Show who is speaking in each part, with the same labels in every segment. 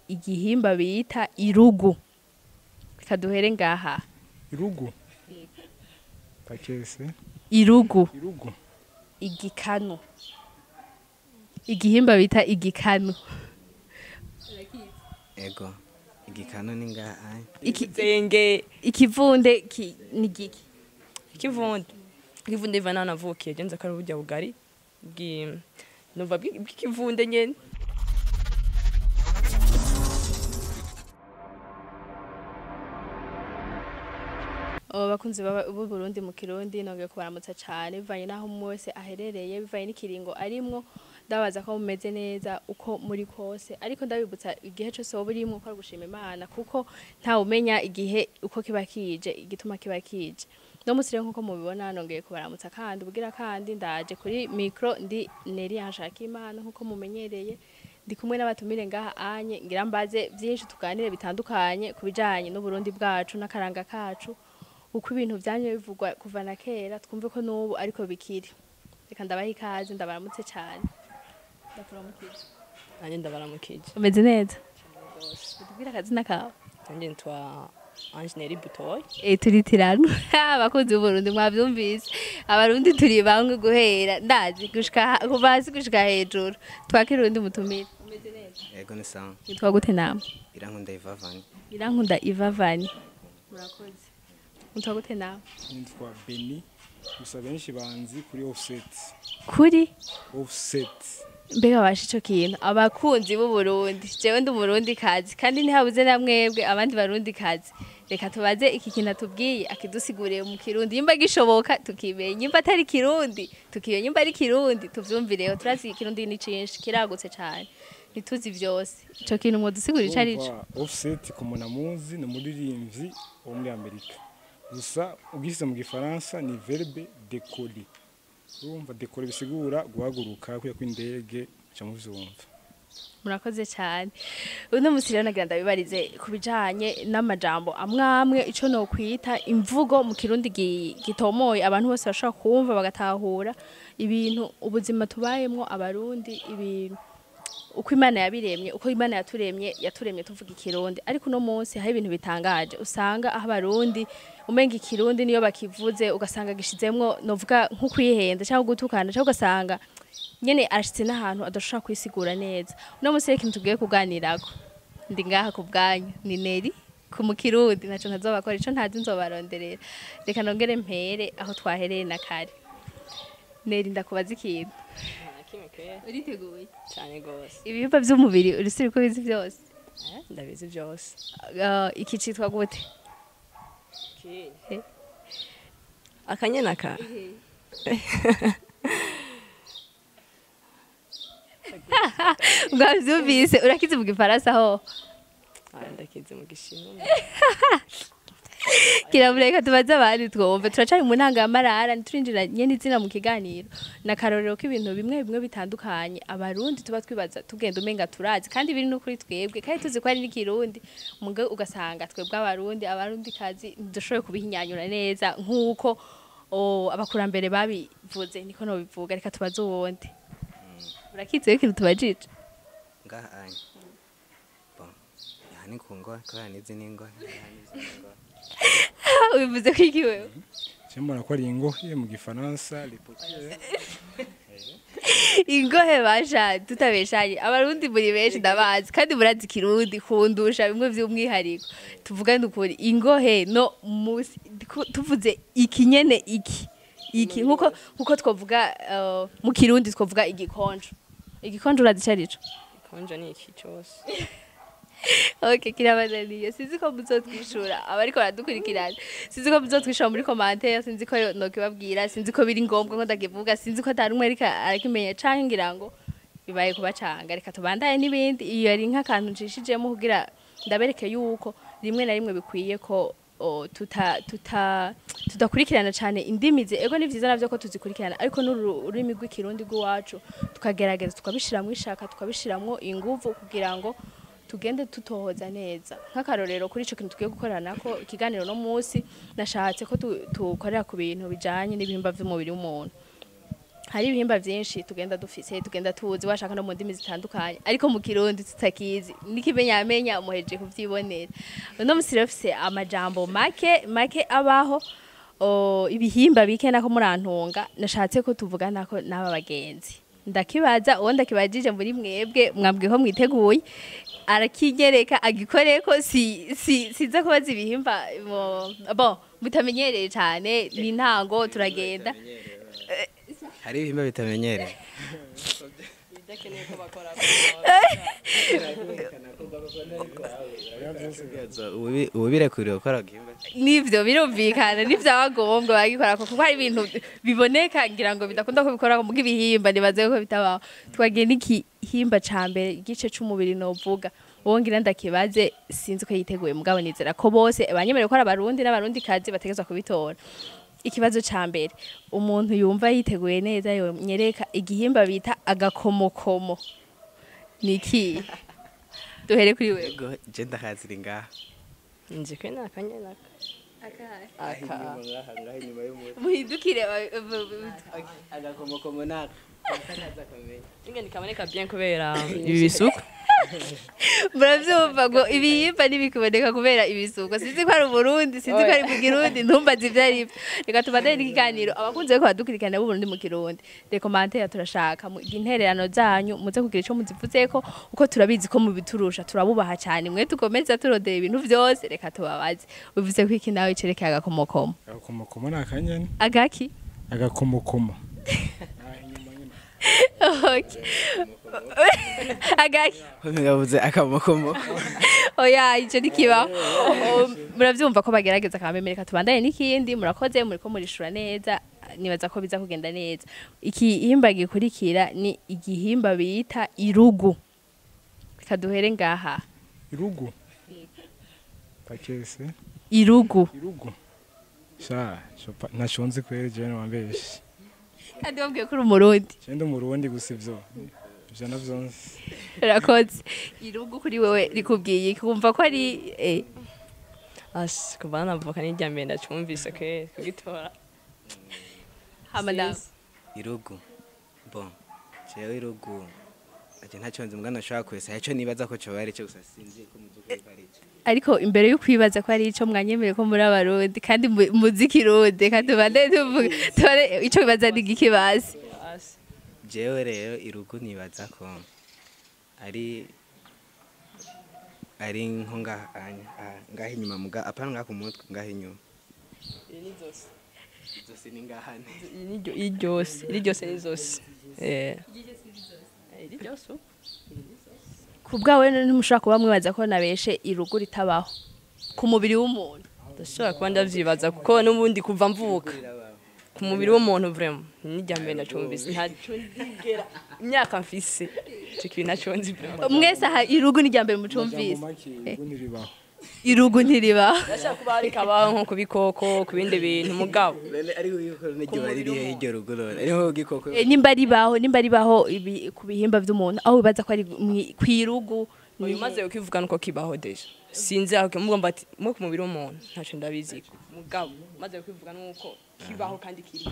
Speaker 1: igihimba bita irugu. Kaduhere ngaha.
Speaker 2: Irugu. Takese.
Speaker 1: Irugu.
Speaker 2: Irugu.
Speaker 1: Igikanu. Igihimba bita igikanu.
Speaker 3: Ego. Igikanu ni ngaha.
Speaker 4: Ikizenge.
Speaker 1: Ikivunde ni giki?
Speaker 4: Ikivunde ivana navukiye je nza ko ari burya bugari numva bw'ikivunde nyene.
Speaker 1: Bakunzi b'Uburundi mu Kirundi nongeye kubaramutsa cyane bivanye naho mwese aherereye bivanye n'ikiringo arimwo ndabaza ko mumeze neza uko muri kose ariko ndabibutsa igihe cyose wowe urimo ko gushima Imana kuko nta umenya igihe uko kiba kije igituma kiba kije no musire nkuko mubibona nongeye kubaramutsa kandi ubugira kandi ndaje kuri micro ndi Neri hashaka Imana nkuko mumenyereye ndi kumwe n'abatumire ngaha anye ngira mbaze byinshi tuganire bitandukanye kubijanye n'Uburundi bwacu n'akaranga kacu uko ibintu byanye bivugwa kuva na kera twumve ko n'ubu ariko bikiri reka ndabaha ikaze ndabaramutse cyane ndakuramukije
Speaker 4: Nanjye ndabaramukije
Speaker 1: umeze neza utubwira akazina kawe
Speaker 4: nanjye ntwa Angeneri Butoyi
Speaker 1: turitirano abakunzi b'Uburundi mwabyumvise abarundi turi bamwe guhera ndazi gushika kuva hasi gushika hejuru twakira undi mutumire umeze neza
Speaker 3: Ego ni sawa.
Speaker 1: yitwa gute namwe
Speaker 3: Irankunda ivavanye.
Speaker 1: Irankunda ivavanye murakoze Nitwa gute nawe?
Speaker 2: Nitwa Beni. Gusa benshi banzi kuri offset.
Speaker 1: Kuri?
Speaker 2: Offset.
Speaker 1: Mbega bashi ico kintu abakunzi b'Uburundi. Jewe ndi Umurundi kazi kandi ntihabuze na mwebwe abandi barundi kazi. Reka tubaze iki kintu atubwiye akidusiguriye mu Kirundi. Yimba gishoboka tukimenye. Yimba atari Kirundi tukimenye. Yimba ari Kirundi tuvyumvireho. Turazi Kirundi ni cinshi kiragutse cyane. Nituzi vyose. Ico kintu mwo dusigurira icari ico.
Speaker 2: Offset ku munamuzi no muririmbyi wo muri Amerika. Gusa ugishyize mu gifaransa ni verbe décoller. Urumva décoller bisigura guhaguruka kuya kw'indege cyangwa vyumva.
Speaker 1: Murakoze cyane. Uno musirano nagira ndabibarize kubijanye n'amajambo amwamwe ico no kwita imvugo mu Kirundi gitomoye abantu bose bashaka kumva bagatahura ibintu ubuzima tubayemwo abarundi ibintu uko Imana yabiremye uko Imana yaturemye tuvuga ikirundi ariko no munsi hari ibintu bitangaje usanga aho abarundi umenga ikirundi niyo bakivuze ugasanga gishizemwo novuga nko kwihenda cyangwa gutukana cyangwa ugasanga nyene arashitse n'ahantu adashobora kwisigura neza no munsi reka tugiye kuganirako ndi ngaha ku bwanyu ni Neri ku mu Kirundi naco ntazobakora ico ntazi nzobaronderera reka nongere mpere aho twahereye na kare Neri ndakubaza ikintu uriteguye
Speaker 4: cyane gose
Speaker 1: ibihimba vy'umubiri urisiri ko bizi byose
Speaker 4: ndabizi byose
Speaker 1: iki citwa gute
Speaker 4: akanyana ka
Speaker 1: Bwavyumvise urakize mu gifaransa ho
Speaker 4: ndakize mu gishinwa
Speaker 1: Kirabureka tubaze abandi twumve turacari mu ntangamarara ntiturinjira nyene izina mu kiganiro na karorero k'ibintu bimwe bimwe bitandukanye abarundi tuba twibaza tugenda umenga turazi kandi biri no kuri twebwe kandi tuzi ko ari n'ikirundi muge ugasanga twebwe abarundi kazi ndushoboye kubihinyanyura neza nkuko abakurambere babivuze niko no bivuga reka tubaze uwundi urakize ikintu tubajije
Speaker 3: Ngaha anye. Bon. Yani kungo kwa nizi ningo.
Speaker 1: Ubivuze ko iki wewe
Speaker 2: Cyembona ko ari ingohe mu gifaransa ripotier.
Speaker 1: Ingohe basha tutabeshanye abarundi muri benshi ndabazi kandi murazi Kirundi kundusha bimwe vy'umwihariko tuvugane ukuri ingohe no musi tuvuze iki nyene iki nkuko twovuga mu Kirundi twovuga igikonjo urazi carico
Speaker 4: ikonjo ni iki cyose
Speaker 1: Okay, kirabazaniye sinzi ko muzotwishura abariko baradukurikirana sinzi ko muzotwishura muri commentaire sinzi ko no kibabwira sinzi ko biri ngombwa ngo ndakivuga sinzi ko atari umwe arakimenya canke ngira ngo bibaye kubacanga reka tubandaye n'ibindi iyo ari nk'akantu njishijemo kugira ndabereke yuko rimwe na rimwe bikwiye ko tudakurikirana cyane indimize ego ni vyiza navyo ko tuzikurikirana ariko n'ururimi rw'ikirundi rw'iwacu tukagerageza tukabishiramwo ishaka tukabishiramwo inguvu kugira ngo tugende tutohoza neza nk'akarorero kuri ico kintu tugiye gukorana ko ikiganiro no munsi nashatse ko tukorera ku bintu bijanye n'ibihimba vy'umubiri w'umuntu hari ibihimba vyinshi tugenda dufise tugenda tuzi washaka no mu ndimi zitandukanye ariko mu kirundi tutakizi n'ikimenyamenya umuheje kuvyibonera uno musire ufise amajambo make abaho ibihimba bike nako murantunga nashatse ko tuvugana ko n'aba bagenzi ndakibaza uwo ndakibajije muri mwebwe mwambwiye ko mwiteguye arakigereka agikoreko siza kubaza ibihimba bon mutamenyereye cyane ni ntango turagenda
Speaker 3: hari ibihimba bitamenyereye
Speaker 4: bidakeneye ko bakora
Speaker 3: ubu birekuriwe gukora igihimba
Speaker 1: nivyo birumvikana nivyabagombwa bagikora kuko hari ibintu biboneka ngira ngo bidakunda ko bikora mu bw'ibihimba nibaze ko bitabaho twagiye n'igihimba ca mbere igice c'umubiri novuga wongira ndakibaze sinzi ko yiteguye mugabo nizera ko bose banyemereye ko ari abarundi n'abarundi kazi bategezwa kubitora ikibazo ca mbere umuntu yumva yiteguye neza yonyereka igihimba bita agakomokomo niki duhere kuri wewe
Speaker 3: je ndakazira ngaha
Speaker 4: nje ko nakanyana aka
Speaker 1: muhindukire
Speaker 3: agakomokomo nako kanaza kamenya
Speaker 4: ingani kaboneka bien kubera ibi bisuko
Speaker 1: muravyumva ngo ibihimba ntibikuboneka kubera ibisuko sinzi ko ari Uburundi sinzi ko ari mu Kirundi ntumbaze ivyo ari byo reka tubandane n'ikiganiro abakunze ko badukurikirana b'Uburundi mu Kirundi recommandation turashaka mu intererano zanyu muze kugira ico muzivuzeko uko turabizi ko mu biturusha turabubaha cyane mwe tukomeza turodera ibintu vyose reka tubabaze uvuze ko iki nawe cerekeye agakomokomo
Speaker 2: agakomokomo nakanyene
Speaker 1: agaki
Speaker 2: agakomokomo
Speaker 1: okay agaki
Speaker 3: ngabuze akamokomo
Speaker 1: oya ico nikiba muravyumva ko bagerageza kamemereka tubandane n'ikindi murakoze muri ko murishura neza nibaza ko biza kugenda neza ikihimba gikurikira ni igihimba bita irugu kaduhere ngaha
Speaker 2: irugu pakese
Speaker 1: irugu
Speaker 2: sha ntashonze kwere je wambeshe
Speaker 1: kandi wabwiye ko uri umurundi
Speaker 2: cyenda umurundi gusa ivyo navyonse
Speaker 1: rakoze irugu kuri wewe rikubwiye kumva ko ari
Speaker 4: kuva navuka n'irya mbere ndacumvise ke kugitora
Speaker 1: hamana
Speaker 3: irugu bon jewe irugu ati ntacyo nzi mugana shaka kwese yaco nibaza ko cyo bari cyo gusa sinzi ko muzuko ari cyo
Speaker 1: ariko imbere yo kwibaza ko ari ico mwanyemere ko muri abarundi kandi muzikirundi kandi bande tuvuga tore ico bibaza ni gikibazi
Speaker 3: jewe rero irugu nibaza ko ari nko ngaho inyuma muga apana ngaho ku mutwe ngaho inyuma zose ni ngahane
Speaker 4: iryose ni zose
Speaker 1: ku bwawe ntimushobora kuba mwibaza ko nabeshe irugu ritabaho ku mubiri w'umuntu
Speaker 4: ndashobora kuba ndavyibaza kuko n'ubundi kuva mvuka ku mubiri w'umuntu vraiment n'irya mbere ndacumvise ntaco ndigera imyaka mfise ico kintu naco nzi vraiment
Speaker 1: mwese aha irugu n'irya mbere mucumvise irugu ntiribaho
Speaker 4: ndashaka kuba ari kabaho nko kubikoko ku bindi bintu mugabo
Speaker 3: ariko yiko n'iryo bari hiryo rugorora ariho gikoko
Speaker 1: nimba ribaho ku bihimba vy'umuntu aho bibaza ko ari kwirugu
Speaker 4: umaze ukivuga nuko kibaho deje sinzi aho mugomba ati mu ku mubiri w'umuntu ntaco ndabiziko mugabo maze ukivuga nuko kibaho kandi kiri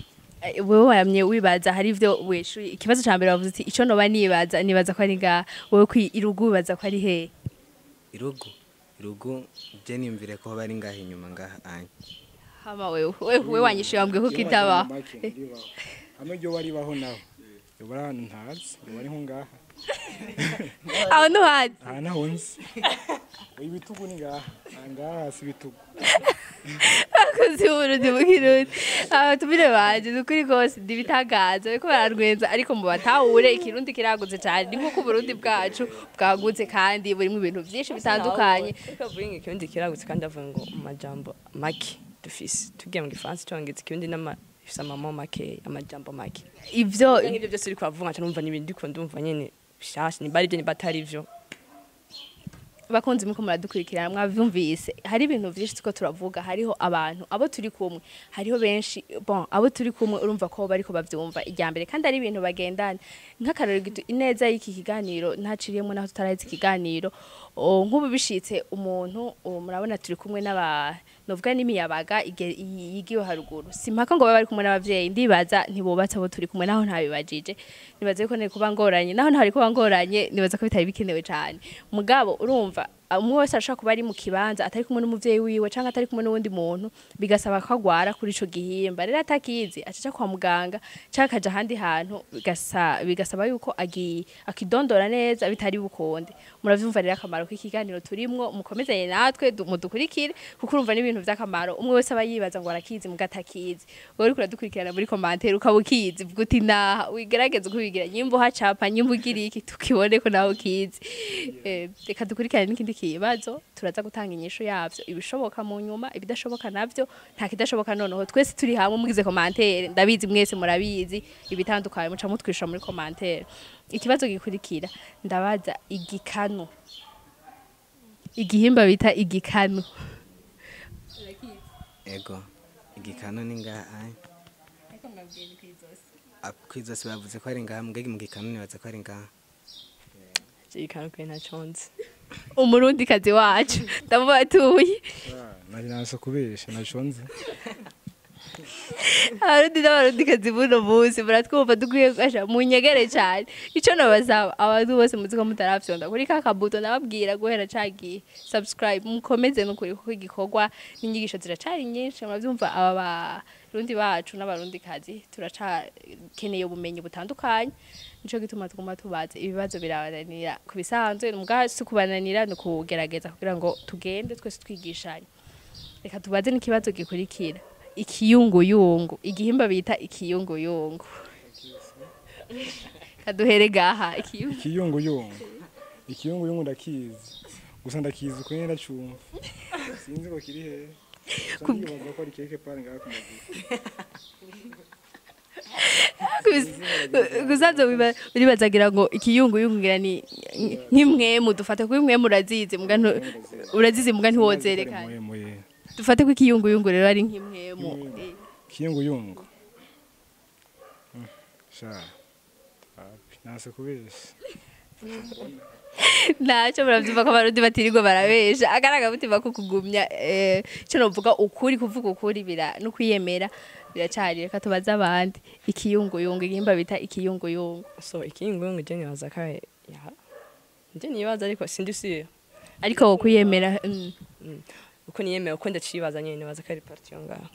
Speaker 1: wewe wamye wibaza hari ivyo weshuye ikibazo ca mbere wavuze ati ico noba nibaza ko ari nga wewe kwirugu wibaza ko ari he
Speaker 3: irugu je nimvire ko bari ngaho inyuma ngaha anye
Speaker 1: hama wewe wanyishuye wambwiye ko kitaba
Speaker 2: hamwe ryo bari baho naho yo bari ahantu ntazi yo bari nko ngaha
Speaker 1: aho ntuhazi
Speaker 2: aha naho nzi ibitugu ni ngaha hasi ibitugu
Speaker 1: akoze Uburundi mu Kirundi tumire banje dukuri gose ndibitagaza ariko bararwenza ariko mu batahure ikirundi kiraguze cyane ni nko Uburundi bwacu bwagutse kandi burimo ibintu byinshi bitandukanye
Speaker 4: ukavuga ikirundi kiragutse kandi avuga ngo amajambo make dufise tugiye mu gifaransa cyangwa ikirundi n'amafisa mama make amajambo make
Speaker 1: ivyo
Speaker 4: byose uri kwavuga cyane numva n'ibindi ko ndumva nyene bishasha ni bari byo ni batari byo
Speaker 1: bakunzi muko muradukurikirana mwavyumvise hari ibintu vyinshi tuko turavuga hariho abantu abo turi kumwe hariho benshi abo turi kumwe urumva ko bariko bavyumva ijyambere kandi ari ibintu bagendana nk'akarero ineza y'iki kiganiro ntaciriyemo naho tutarazi ikiganiro nk'ubu bishitse umuntu murabona turi kumwe novuga n'imiyabaga yigiwe haruguru simpaka ngo bari kumwe n'abavyeyi ndibaza ntibubatse abo turi kumwe naho ntabibajije nibaze ko ne kuba ngoranye naho ntari kuba ngoranye nibaza ko bitari bikenewe cyane mugabo urumva umwe wese ashaka kuba ari mu kibanza atari kumwe n'umuvyeyi wiwe canke atari kumwe n'uwundi muntu bigasaba ko agwara kuri ico gihimba rero atakizi acaca kwa muganga canke akaja ahandi hantu bigasaba yuko akidondora neza bitari bukonde muravyumva rero akamaro k'ikiganiro turimwo mukomezanye natwe mudukurikire kuko urumva n'ibintu vy'akamaro umwe wese aba yibaza ngo arakizi mugatakizi wowe uriko uradukurikirana muri commentaire ukaba ukizi vuga uti naha wigerageze kubigira nyimbo hacapa nyimbo ugira iki tukibone ko naho ukizi reka dukurikirane n'ikindi kibazo turaza gutanga inyishu yavyo ibishoboka mu nyuma ibidashoboka navyo nta kidashoboka noneho twese turi hamwe mugize commentaire ndabizi mwese murabizi ibitandukanye muca mutwisha muri commentaire ikibazo gikurikira ndabaza igihimba bita igikanu
Speaker 3: ego igikanu ni ngaha kwizosi bavuze ko ari ngaha mbega mu gikanu nibaza ko ari ngaha
Speaker 4: igikanu kwe ntaconze
Speaker 1: umurundi kazi wacu ndamubatuye
Speaker 2: nari naso kubesha naconze
Speaker 1: abarundi n'abarundi kazi buno munsi muratwumva dukwiye gasha munyegere cyane ico nabazaba abantu bose muziko mutaravyonda kuri ka kabuto nababwira guhera cagiye subscribe mukomeze no kuri ko igikorwa n'inyigisho ziracari nyinshi muravyumva aba barundi bacu n'abarundi kazi turacakeneye ubumenyi butandukanye nico gituma tuguma tubaze ibibazo birabananira kubisanzwe mugasi kubananira no kugerageza kugira ngo tugende twese twigishanye reka tubaze n'ikibazo gikurikira ikiyunguyungu igihimba bita ikiyunguyungu kaduhere gaha
Speaker 2: ikiyunguyungu ndakizi gusa ndakizi ko nyene ndacumva sinzi ko kiri hehe kubaza ko ari keke pare ngaha
Speaker 1: gusazo uribazagira ngo ikiyunguyungu ngira ni nk'imwemu dufate ko imwemu urazize muga ntiwozerekana dufate ko ikiyunguyungu rero ari nk'imwemu
Speaker 2: ikiyunguyungu sha nase kubesha
Speaker 1: ntacyo muravyumva ko abarundi batirirwa barabesha akaraga mutima ko kugumya ico novuga ukuri kuvuga ukuri no kwiyemera biracari reka tubaza abandi ikiyunguyungu igihimba bita ikiyunguyungu
Speaker 4: so ikiyunguyungu je nibaza ka ya nje nibaza ariko sindisiye
Speaker 1: ariko wo kwiyemera
Speaker 4: uko niyemera uko ndacibaza nyene nibaza ka ari parti yo ngaho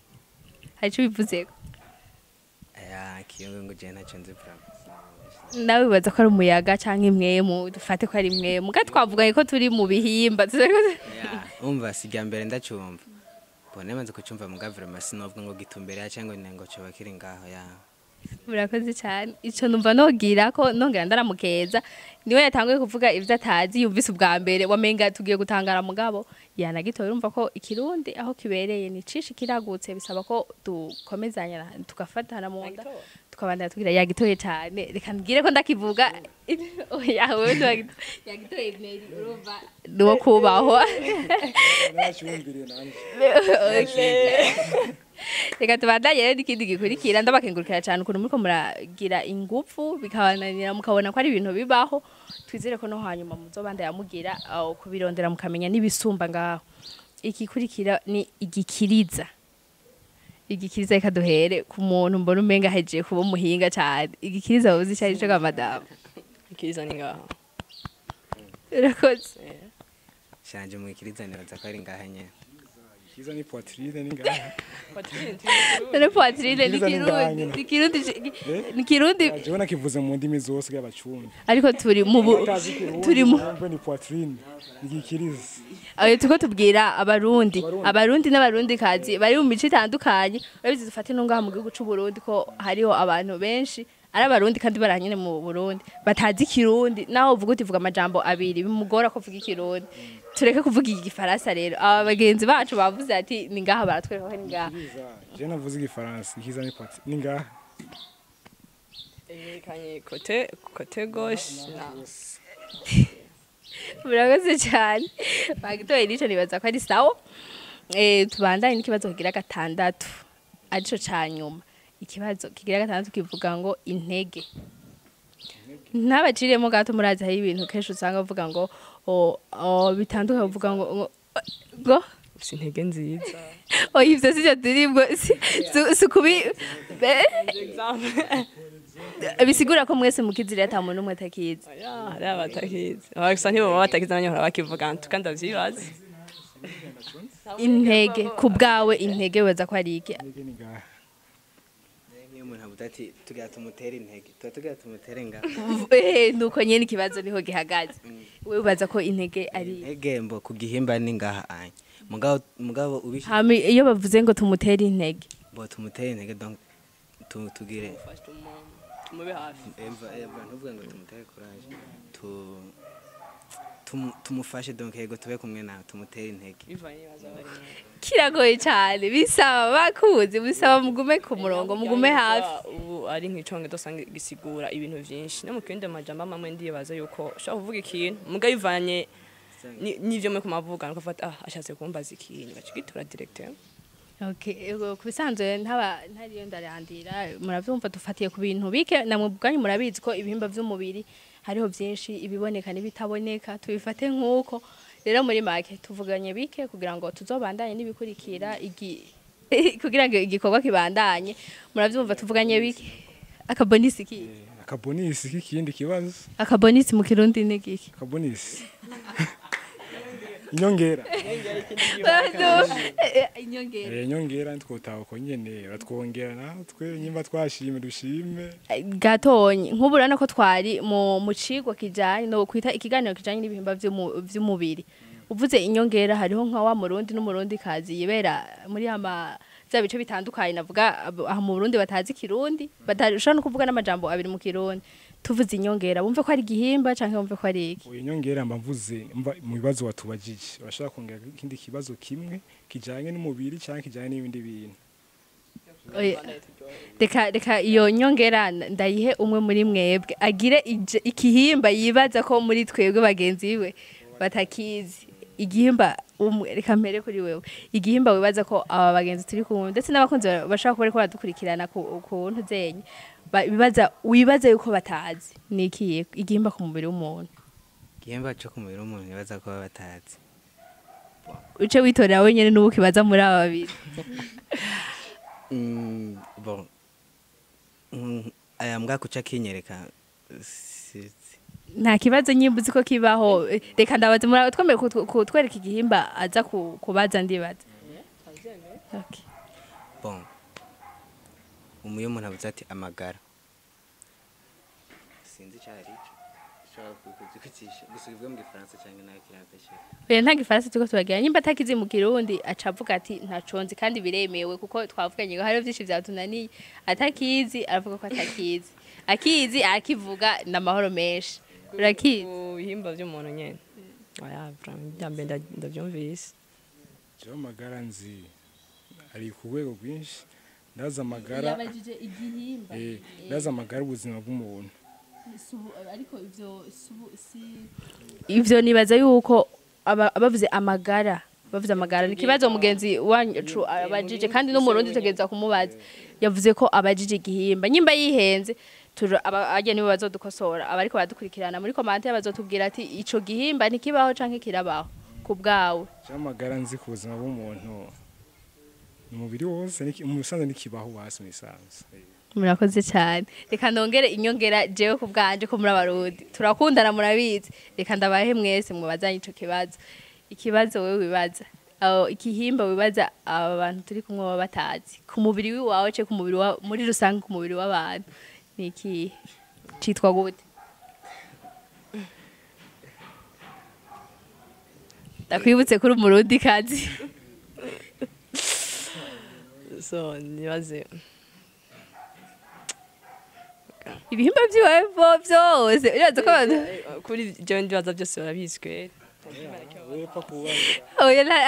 Speaker 1: hari ico bivuzeko
Speaker 3: ikiyunguyungu je ntacyo nzi
Speaker 1: nawe bibaza ko ari umuyaga canke imwemu dufate ko ari imwemu twavugaye ko turi mu bihimba
Speaker 3: umva sijya mbere ndacumva bone manze kucumva mu government sinovwe ngo gitumbere cyangwa ngo cyo bakiri ngaho ya
Speaker 1: murakoze cyane ico numva nogira ko nongera ndaramukeza niwe yatanguye kuvuga ivyo atazi yumvise ubwa mbere wamenga tugiye gutangara mugabo yanagitoye urumva ko ikirundi aho kibereye ni cishi kiragutse bisaba ko dukomezanya tugafatana mu nda tukabandana tugira yagitoye cyane reka ngire ko ndakivuga yawe yagitoye meri urumva no kubaho reka tubandanye rero n'ikindi gikurikira ndabakengurukira cyane ukuntu muriko muragira ingufu bikabananira mukabona ko ari ibintu bibaho twizere ko no hanyuma muzobanda yamugira kubirondera mukamenya n'ibisumba ngaho igikurikira ni igikiriza reka duhere ku muntu mbona umenga hejeje kuba umuhinga cyane igikiriza uzi cyari cyo madame
Speaker 4: ikiriza ni ngaho
Speaker 1: urakoze
Speaker 3: shanje mu ikiriza nibaza ko ari ngaha nyene
Speaker 2: kiza ni poitrine ni ngaha
Speaker 1: poitrine ni kirundi
Speaker 2: jona kivuze mu ndimi zose y'abacumbi
Speaker 1: ariko turi mu
Speaker 2: ni poitrine igikiriza
Speaker 1: ayo tuko tubwira abarundi n'abarundi kazi bari mu mico itandukanye babizi dufate no ngaha mu gihugu c'u Burundi ko hariho abantu benshi ari abarundi kandi baranyene mu Burundi batazi kirundi naho uvuga utivuga amajambo abiri bimugora ko uvuga ikirundi tureke kuvuga igifaransa rero aba bagenzi bacu bavuze ati ni ngaha baratwereka ko ni ngaha
Speaker 2: je navuze igifaransa ikiza ni pati ni ngaha
Speaker 4: kanye côté gauche
Speaker 1: murakoze cyane bagitoye nico nibaza ko ari sawa tubandanye n'ikibazo kigira gatandatu arico ca nyuma ikibazo kigira gatandatu kivuga ngo intege ntabaciremo gato murazi hari ibintu kenshi usanga bavuga ngo bitandukanye bavuga ngo
Speaker 4: si intege nziza
Speaker 1: ivyo sivyo turimbo sukubi bisigura ko mwese mukizira ata muntu umwe atakizi
Speaker 4: hari abatakizi abasa ntibaba batakizi n'abanyahora bakivuga tukanda vyibaza
Speaker 1: intege ku bwawe intege weza ko ari iki
Speaker 3: niyo umuntu avuga ati tugira tumutere intege tugira tumutere nga
Speaker 1: nuko nyene ikibazo niho gihagaze wewe ubaza ko intege ari
Speaker 3: intege mbo ku gihimba ni ngaha anye mugabo ubishi
Speaker 1: iyo bavuze ngo tumutere intege
Speaker 3: bo tumutere intege donc tugire
Speaker 4: mube hafi
Speaker 3: ntuvuga ngo tumutere courage tumufashe donc yego tube kumwe nawe tumutere intege
Speaker 1: kiragoye cyane bisaba bakuzi bisaba mugume ku murongo mugume hafi
Speaker 4: ubu ari nk'iconge dosanga gisigura ibintu vyinshi no mu kindi majambo amwe ndibaza yuko ushaka kuvuga ikintu muga yivanye n'ivyo mwe kumavuga nuko afata ashatse kumbaza ikintu bacigitura directeur.
Speaker 1: Okay, kubisanzwe ntariyo ndarandira muravyumva dufatiye ku bintu bike namwe bwanyu murabizi ko ibihimba vy'umubiri hariho byinshi ibiboneka n'ibitaboneka tubifate nkuko rero muri make tuvuganye bike kugira ngo tuzobandanye n'ibikurikira kugira ngo igikorwa kibandanye muravyumva tuvuganye bike akabonisi
Speaker 2: k'ikindi kibazo
Speaker 1: akabonisi mu Kirundi ni giki
Speaker 2: akabonisi inyongera inyongera ntwotaho ko nyene batwongera natwe nyimba twashime dushime
Speaker 1: gatonye nk'uburana ko twari mu cigwa kijanye no kwita ikiganiro kijanye n'ibihimba vy'umubiri uvuze inyongera hariho nka wa murundi n'umurundi kazi yibera muri vya bice bitandukanye navuga aha mu Burundi batazi Kirundi batashobora no kuvuga n'amajambo abiri mu Kirundi tuvuze inyongera bumve ko ari gihimba canke bumve ko ari iki
Speaker 2: inyongera mbavuze mu bibazo watubajije urashaka kongera ikindi kibazo kimwe kijanye n'umubiri canke kijanye n'ibindi bintu
Speaker 1: reka iyo nyongera ndayihe umwe muri mwebwe agire ikihimba yibaza ko muri twebwe bagenzi biwe batakizi igihimba reka mbere kuri wewe igihimba wibaza ko aba bagenzi turi kumwe ndetse n'abakunzi bashaka kuba ariko baradukurikirana ku ntuzenye wibaza yuko batazi ni ikiye igihimba ku mubiri w'umuntu
Speaker 3: igihimba cyo ku mubiri w'umuntu wibaza ko batazi
Speaker 1: uce witorera wenyine n'ubu kibaza muri aba babiri
Speaker 3: bon aya mbwa kuca kinyereka
Speaker 1: nta kibazo nyimbuzi ko kibaho reka ndabaze muri twemeye kutwereka igihimba aza kubaza ndibaza okay
Speaker 3: bon umuyo umuntu avuze ati amagara sinzi cyari ico shaka kuzikwicisha gusubizwe mu gifaransa cyangwa nayo kirantashe
Speaker 1: nta gifaransa tuko turagira nyimba atakizi mu Kirundi acavuga ati ntaconzi kandi biremewe kuko twavuganye ngo hari byinshi byatunaniye atakizi aravuga ko atakizi akizi akivuga n'amahoro menshi urakizi
Speaker 4: ibihimba by'umuntu nyene aya jambe ndavyumvise
Speaker 2: cyo magara nzi ari ku rwego rwinshi ndaza amagara
Speaker 1: yabajije igihimba
Speaker 2: ndaza amagara ubuzima bw'umuntu
Speaker 1: ariko ivyo nibaza yuko abavuze amagara ni kibazo mugenzi wanyu abajije kandi no mu Burundi tegeza kumubaza yavuze ko abajije igihimba nyimba yihenze abaje nibo bazodukosora abariko baradukurikirana muri commentaire bazotubwira ati ico gihimba ntikibaho canke kirabaho ku bwawe
Speaker 2: cyamagara nzi ku buzima bw'umuntu umubiri wose umusanze nikibaho wasi misanze
Speaker 1: murakoze cyane reka ndongere inyongera jewe ku bwanje ko muri abarundi turakundana murabizi reka ndabahe mwese mubazanye ico ikibazo wewe wibaza ikihimba wibaza aba bantu turi kumwe baba batazi ku mubiri wawe ce ku mubiri muri rusange ku mubiri w'abantu niki citwa gute ndakwibutse kuri umurundi kazi
Speaker 4: so nibaze
Speaker 1: ibihimba by'iwawe byose uraza ko abantu
Speaker 4: kuri jewe ndibaza byose barabizwe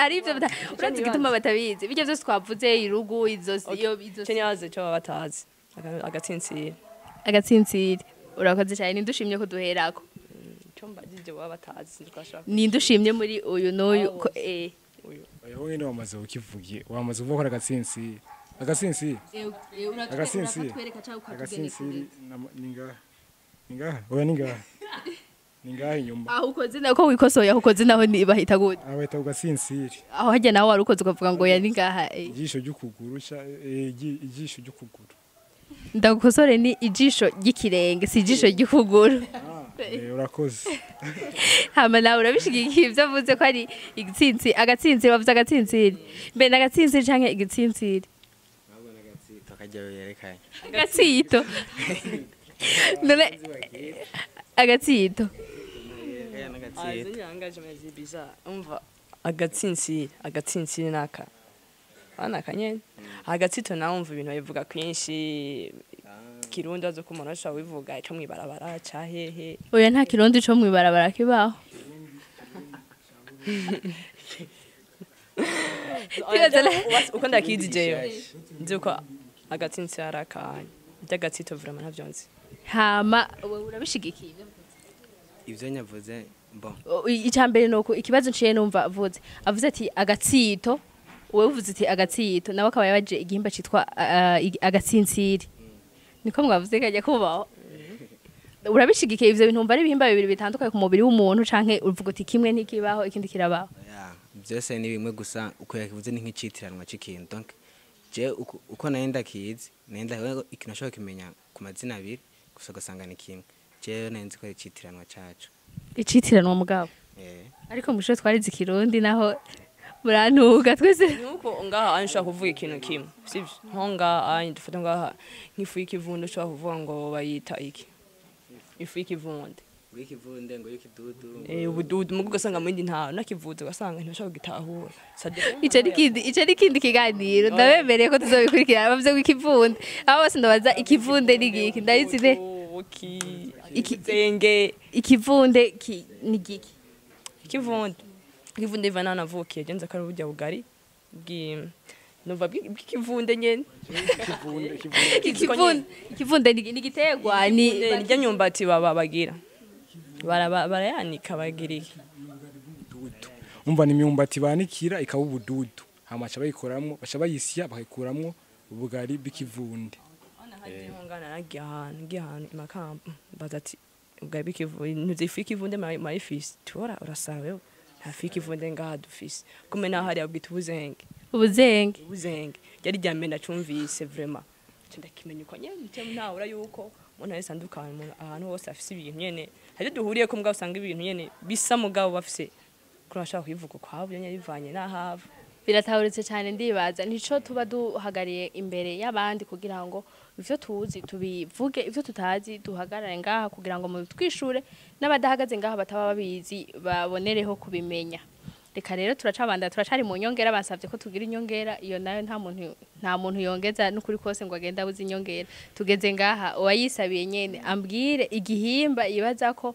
Speaker 1: hari ibyo urazi gituma batabizi bijya byose twavuze irugu izo
Speaker 4: cyo cyo batazi agatsinsira
Speaker 1: urakoze cyane ndushimye ko duherako
Speaker 4: cyo ico mbajije baba batazi sinzwashaka
Speaker 1: ninde ushimye muri uyu n'uyu
Speaker 4: uyu
Speaker 2: oya wowe nyene wamaze ukivugiye wamaze uvuga ko ari agatsinsiri agatsinsiri agatsinsiri ningaha oya ningaha ningaha inyuma
Speaker 1: aho ukoze nako wikosoye aho ukoze naho bahita gute
Speaker 2: aho bahita ugatsinsiri
Speaker 1: aho hajya nawe wari ukoze ukavuga ngo ya ningaha
Speaker 2: ijisho ry'ukuguru ijisho ry'ukuguru
Speaker 1: ndagukosore ni ijisho ry'ikirenge si ijisho ry'ukuguru
Speaker 2: urakoze
Speaker 1: hama nawe urabishigikiye ivyo avuze ko ari agatsinsiri bavuze agatsinsiri mbe n'agatsinsiri canke igitsinsiri
Speaker 3: Nabona agatsito kajya yerekanye.
Speaker 1: agatsito none agatsito
Speaker 4: azi nyangaje mezi biza umva agatsinsiri naka bana kanyene agatsito nawe umva ibintu bivuga kwinshi kirundi azo kumuntu ashobora wivuga ico mwibarabara cahehe
Speaker 1: oya nta kirundi co mwibarabara kibaho
Speaker 4: uko ndakizi jeyo nzi uko agatsinsiri ari akanya iby'agatsito vraiment ntavyo nzi
Speaker 1: hama wowe urabishigikiye
Speaker 3: Ivyo nyavuze bon.
Speaker 1: icambere nuko ikibazo nciye numva avuze ati agatsito wowe uvuze ati agatsito nawe akaba yabaje igihimba citwa agatsinsiri niko mwavuze kajya kubaho urabishigikiye ivyo bintu umva ari ibihimba bibiri bitandukanye ku mubiri w'umuntu canke uvuga uti kimwe ntikibaho ikindi kirabaho
Speaker 3: Byose ni bimwe gusa uko yakivuze ni nk'icitiranwa c'ikintu donc je uko nenda kizi nenda ikintu ashobora kimenya ku mazina abiri gusa gasanga ni kimwe je nenzi ko icitiranwa cacu
Speaker 1: icitiranwa mugabo ariko musho twarize ikirundi naho murantuga twese
Speaker 4: nuko ngaha anshaka kuvuga ikintu kimwe sivyo nko ngaha dufata ngaha nk'ifu y'ikivundo ushobora kuvuga ngo bayita iki ifu y'ikivunde
Speaker 3: wikivunde ngo yikidudu
Speaker 4: ubududu mugo gasanga mu yindi nta nakivuze gasanga ntashaka gitahura
Speaker 1: ico ni kindi kiganiro ndabemereye ko tuzobikurikirana bavuze ko ikivunde abo bose ndabaza ikivunde ni giki ndayizi ne
Speaker 4: ikizenge
Speaker 1: ikivunde ni giki
Speaker 4: ikivunde ivana navukiye genza kari burya bugari numva bw'ikivunde nyene
Speaker 1: ikivunde ni igiterwa ni
Speaker 4: rya nyumbati bagira barayanika bagiriki
Speaker 2: umva ni imyumbati banikira ikaba ubududu hamaca bayikoramwo baca bayisya bakayikuramwo ubugari bw'ikivunde
Speaker 4: ngana nagiye ahantu imakamba baza ati ubugari bw'ikivunde ntuzi ikivunde marifisi tora urasawe nta ikivunde ngaha dufise kume naho hari abwita ubuzenge yari ryambere ndacumvise vraiment ndakimenya uko nyene ntawura yuko umuntu wese andukana ahantu hose afise ibintu nyene hari duhuriye ko mbwa usanga ibintu nyene bisa mugabo bafise kuri bashaka kwivuga kwabo nyene bivanye n'ahava
Speaker 1: biratahuritse cyane ndibaza nico tuba duhagariye imbere y'abandi kugira ngo ivyo tuzi tubivuge ivyo tutazi duhagarare ngaha kugira ngo mu twishure n'abadahagaze ngaha bataba babizi babonereho kubimenya reka rero turacari mu nyongera bansavye ko tugira inyongera iyo nayo nta muntu yongeza n'ukuri kose ngo agenda abuze inyongera tugeze ngaha uwayisabiye nyene ambwire igihimba yibaza ko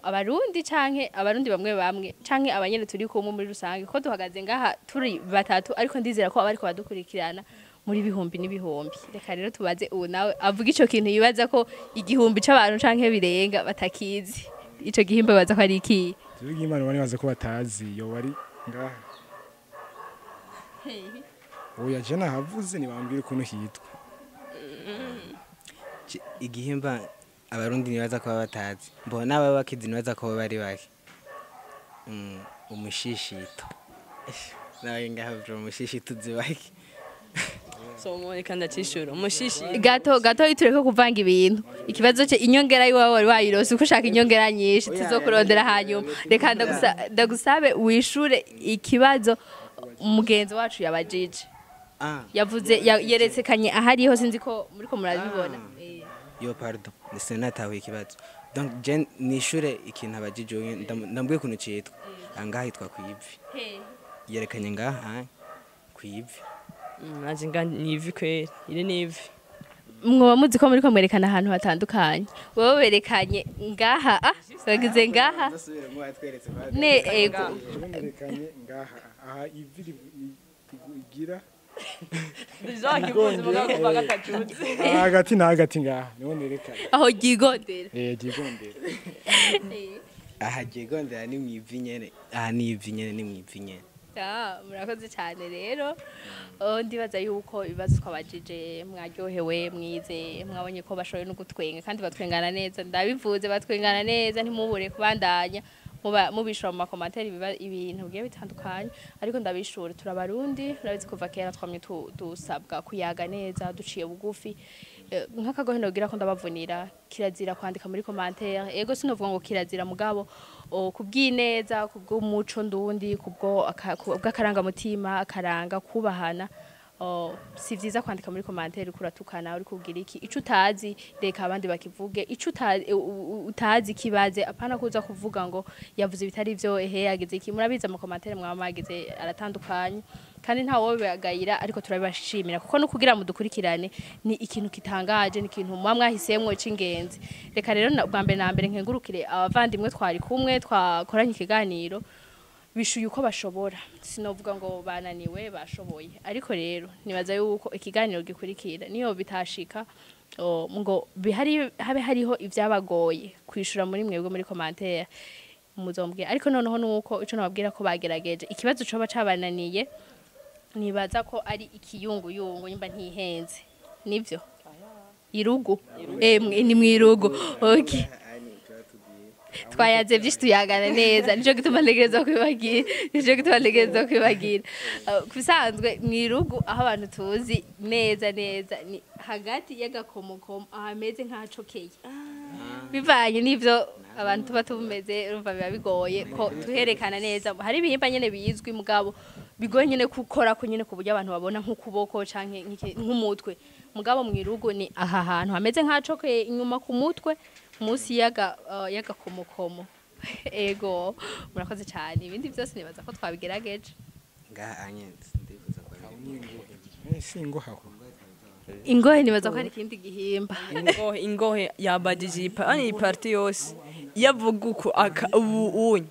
Speaker 1: abarundi canke abarundi bamwe canke abanyene turi kumwe muri rusange ko duhagaze ngaha turi batatu ariko ndizera ko abariko badukurikirana muri bihumbi n'ibihumbi reka rero tubaze ubu nawe avuga ico kintu yibaza ko igihumbi c'abantu canke birenga batakizi ico gihimba baza ko ari iki
Speaker 2: Tuvuga Imana bani baza ko batazi yo bari ngaha oya je nahavuze nibambire ukuntu hitwa
Speaker 3: igihimba abarundi nibaza ko batazi mbona aba bakizi nibaza ko bari bake umushishito nawe ngaha bro umushishito zibake
Speaker 4: so mureka ndacishura umushishi
Speaker 1: gato itureko kuvanga ibintu ikibazo cye inyongera yiwawe wari wayirose uko ushaka inyongera nyinshi tuzokurondera hanyuma reka ndagusabe wishure ikibazo umugenzi wacu yabajije yavuze yerekanye ahariho sinzi ko muriko murabibona
Speaker 3: yo pardon ndetse natahuye ikibazo donc je nishure ikintu abajije ndambwiye kuntu citwa angaha hitwa kwivi yerekanye ngaha kwivi
Speaker 4: naje ngani ivi kweri iri nivi
Speaker 1: mwoba muzi ko muriko mwerekana ahantu hatandukanye wowe werekanye ngaha bagize ngaha ne ego
Speaker 2: yerekanye ngaha aha ivi igira hagati na hagati ngaha niho nerekanye
Speaker 1: aho ryigondera
Speaker 2: ryigondera
Speaker 3: aha je gondera ni mwivi nyene aha ni ivi nyene ni mwivi nyene
Speaker 1: murakoze cyane rero ndibaza yuko ibibazo twabajije mwaryohewe mwize mwabonye ko bashoboye no gutwenga kandi batwengana neza ndabivuze batwengana neza ntimubure kubandanya mubishura mu makomantere ibintu bigiye bitandukanye ariko ndabishura turabarundi urabizi kuva kera twamye dusabwa kuyaga neza duciye bugufi nk'akagohe nogira ko ndabavunira kirazira kwandika muri commentaire ego sinovuga ngo kirazira mugabo kubw'ineza kubw'umuco ndundi kubw'akaranga mutima akaranga kubahana si vyiza kwandika muri commentaire kuratukana uri kubwira iki ico utazi reka abandi bakivuge ico utazi kibaze apana kuza kuvuga ngo yavuze bitari vyo ehe yagize iki murabiza mu commentaire mwamagize aratandukanye kandi nta wowe bagayira ariko turabibashimira kuko no kugira mu dukurikirane ni ikintu kitangaje ni ikintu mwa mwahisemwe c'ingenzi reka rero bwa mbere na mbere nkengurukire abavandimwe twari kumwe twakoranye ikiganiro bishuye uko bashobora sinovuga ngo bananiwe bashoboye ariko rero nibaza yuko ikiganiro gikurikira niyo bitashika ngo habe hariho ivyabagoye kwishura muri mwebwe muri commentaire muzombwira ariko noneho nuko ico nababwira ko bagerageje ikibazo coba cabananiye nibaza ko ari ikiyunguyungu nyimba ntihenze nivyo irugu ni mwirugu okay twayaze byinshi tuyagana neza nico gituma ntegereza kwibagira kusanzwe mwirugu aho abantu tuzi neza ni hagati y'agakomokomo ahameze nk'ahacokeye bivanye n'ivyo abantu tuba tumeze urumva biba bigoye ko tuherekana neza hari ibihimba nyene bizwi mugabo bigoye nyene gukora ko nyene ku buryo abantu babona nk'ukuboko canke nk'umutwe mugabo mwirugu ni aha hantu hameze nk'ahacokeye inyuma ku mutwe musi y'agakomokomo ego murakoze cyane ibindi byose nibaza ko twabigerageje
Speaker 3: ngaha anyenze ndifuza ko
Speaker 1: ingohe nibaza ko ari ikindi gihimba
Speaker 4: ingohe yabajije ani party yose yavuga uko ubunye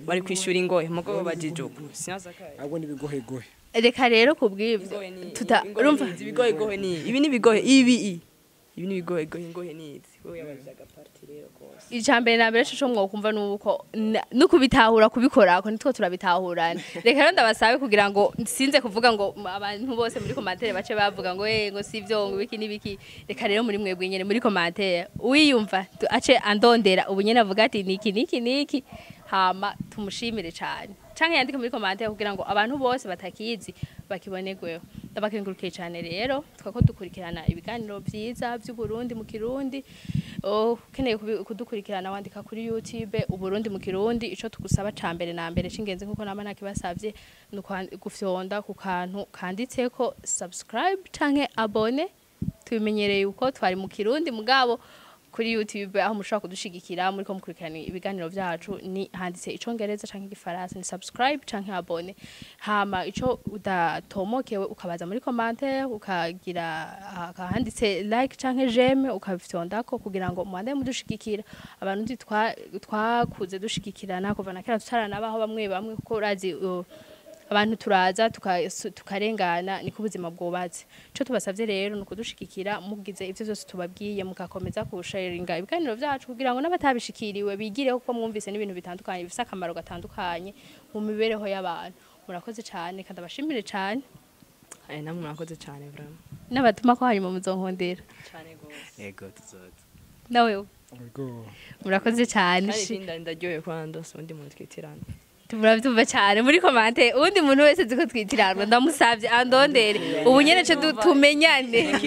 Speaker 4: bari kwishura ingohe mugo bajije uko sinaza kaye
Speaker 2: abo ni bigohe gohe
Speaker 1: reka rero kubwivyo urumva
Speaker 4: ibigohe gohe ni ibi ni bigohe ibi ni bigohe ingohe ni wowe yabazaga party rero kose
Speaker 1: ijambe na mbere cyo mwokumva nuko nukubitahura kubikora ko nitwo turabitahurana reka rero ndabasabe kugira ngo sinze kuvuga ngo abantu bose muri commentaire bace bavuga ngo ngo sivyo ngo biki nibiki reka rero muri mwebwe nyene muri commentaire wiyumva ace andondera ubunyene avuga ati niki hama tumushimire cyane canke yandike muri commentaire kugira ngo abantu bose batakizi bakibonerweho ndabakengurukiye cyane rero twako dukurikirana ibiganiro vyiza vy'Uburundi mu Kirundi keneye kudukurikirana wandika kuri YouTube Uburundi mu Kirundi ico tugusaba cambere na mbere cingenzi nkuko nama nakibasavye gufyonda ku kantu kanditseko subscribe canke abone tubimenyereye uko twari mu Kirundi mugabo kuri YouTube aho mushobora kudushigikira muri ko mukurikirana ibiganiro vyacu ni handitse icongereza canke igifaransa ni subscribe canke abone hama ico udatomokewe ukabaza muri commentaire ukagira handitse like canke j'aime ukabifyondako kugira ngo mwande mudushigikira abantu twakuze dushigikirana kuva na kera tutaranabaho bamwe kuko urazi abantu turaza tukarengana niko ubuzima bwubatse cyo tubasavye rero nuko dushigikira mugize ivyo byose tubabwiye mukakomeza kusharinga ibiganiro vyacu kugira ngo n'abatabishikiriwe bigire kuko mwumvise n'ibintu bitandukanye bifise akamaro gatandukanye mu mibereho y'abantu murakoze cyane kandi abashimire cyane
Speaker 4: namwe murakoze cyane vraiment
Speaker 1: n'abatuma ko hari mu muzonkondera
Speaker 4: cyane gose
Speaker 3: ego tuzoza
Speaker 1: nawe
Speaker 2: ego
Speaker 1: murakoze cyane
Speaker 4: kandi ndaryoye ko ndose undi muntu twitirana
Speaker 1: turabyumva cyane muri commentaire undi muntu wese ziko twitiranwa ndamusavye andondere ubu nyene cyo tumenyane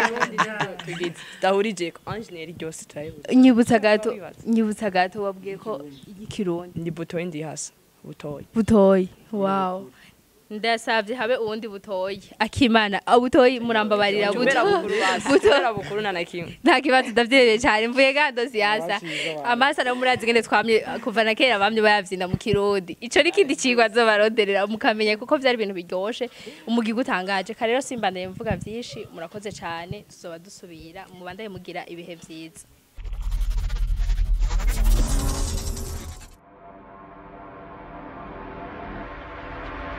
Speaker 4: dahurije ko engineer ryose turayibuza
Speaker 1: nyibutsa gato wabwiye ko igikirundi
Speaker 4: ndi butoyi ndi hasa
Speaker 1: butoyi wow ndasavye habe uwundi butoyi akimana butoyi murambabarira
Speaker 4: butora bukuru na kimwe
Speaker 1: nta kibazo ndavyereye cyane mvuye gado siyasa amasa na murazi ngene twamye kuva na kera bamye bayavyina mu Kirundi ico nikindi cigwa zobaronderera mukamenya kuko vyari ibintu biryoshe umugi gutangaje karero simbandanye mvuga vyinshi murakoze cyane tuzoba dusubira mubandaye mugira ibihe vyiza